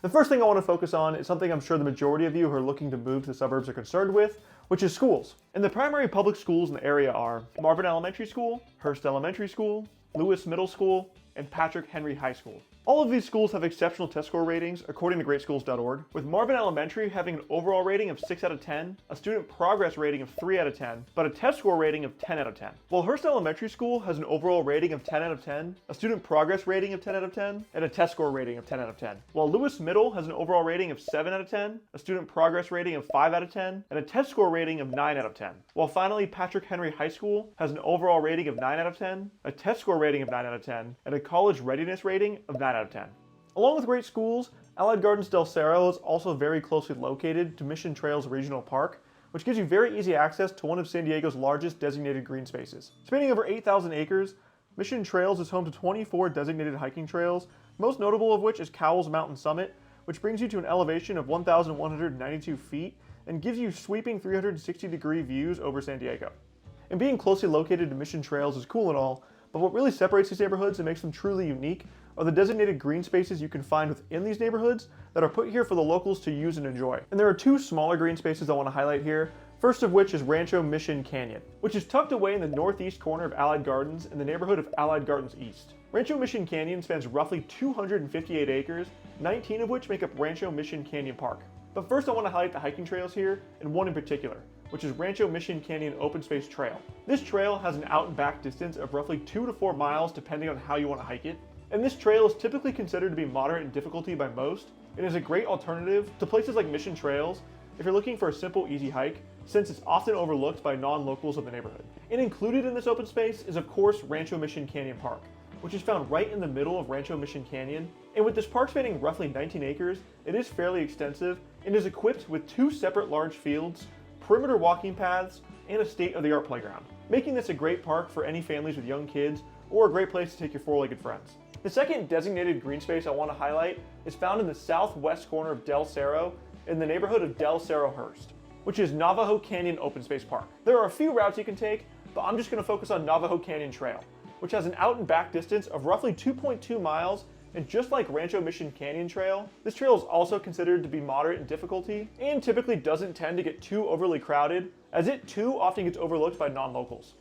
The first thing I want to focus on is something I'm sure the majority of you who are looking to move to the suburbs are concerned with, which is schools. And the primary public schools in the area are Marvin Elementary School, Hurst Elementary School, Lewis Middle School, and Patrick Henry High School. All of these schools have exceptional test score ratings according to greatschools.org, with Marvin Elementary having an overall rating of 6 out of 10, a student progress rating of 3 out of 10, but a test score rating of 10 out of 10. While Hurst Elementary School has an overall rating of 10 out of 10, a student progress rating of 10 out of 10, and a test score rating of 10 out of 10. While Lewis Middle has an overall rating of 7 out of 10, a student progress rating of 5 out of 10, and a test score rating of 9 out of 10. While finally Patrick Henry High School has an overall rating of 9 out of 10, a test score rating of 9 out of 10, and a college readiness rating of 9 out of 10. Along with great schools, Allied Gardens del Cerro is also very closely located to Mission Trails Regional Park, which gives you very easy access to one of San Diego's largest designated green spaces. Spanning over 8,000 acres, Mission Trails is home to 24 designated hiking trails, most notable of which is Cowles Mountain Summit, which brings you to an elevation of 1,192 feet and gives you sweeping 360-degree views over San Diego. And being closely located to Mission Trails is cool and all, but what really separates these neighborhoods and makes them truly unique are the designated green spaces you can find within these neighborhoods that are put here for the locals to use and enjoy. And there are two smaller green spaces I want to highlight here, first of which is Rancho Mission Canyon, which is tucked away in the northeast corner of Allied Gardens in the neighborhood of Allied Gardens East. Rancho Mission Canyon spans roughly 258 acres, 19 of which make up Rancho Mission Canyon Park. But first I want to highlight the hiking trails here, and one in particular, which is Rancho Mission Canyon Open Space Trail. This trail has an out and back distance of roughly 2 to 4 miles depending on how you want to hike it. And this trail is typically considered to be moderate in difficulty by most, and is a great alternative to places like Mission Trails if you're looking for a simple, easy hike, since it's often overlooked by non-locals of the neighborhood. And included in this open space is of course Rancho Mission Canyon Park, which is found right in the middle of Rancho Mission Canyon. And with this park spanning roughly 19 acres, it is fairly extensive and is equipped with 2 separate large fields, perimeter walking paths, and a state-of-the-art playground, making this a great park for any families with young kids or a great place to take your 4-legged friends. The second designated green space I want to highlight is found in the southwest corner of Del Cerro in the neighborhood of Del Cerro Hurst, which is Navajo Canyon Open Space Park. There are a few routes you can take, but I'm just going to focus on Navajo Canyon Trail, which has an out and back distance of roughly 2.2 miles, and just like Rancho Mission Canyon Trail, this trail is also considered to be moderate in difficulty and typically doesn't tend to get too overly crowded, as it too often gets overlooked by non-locals.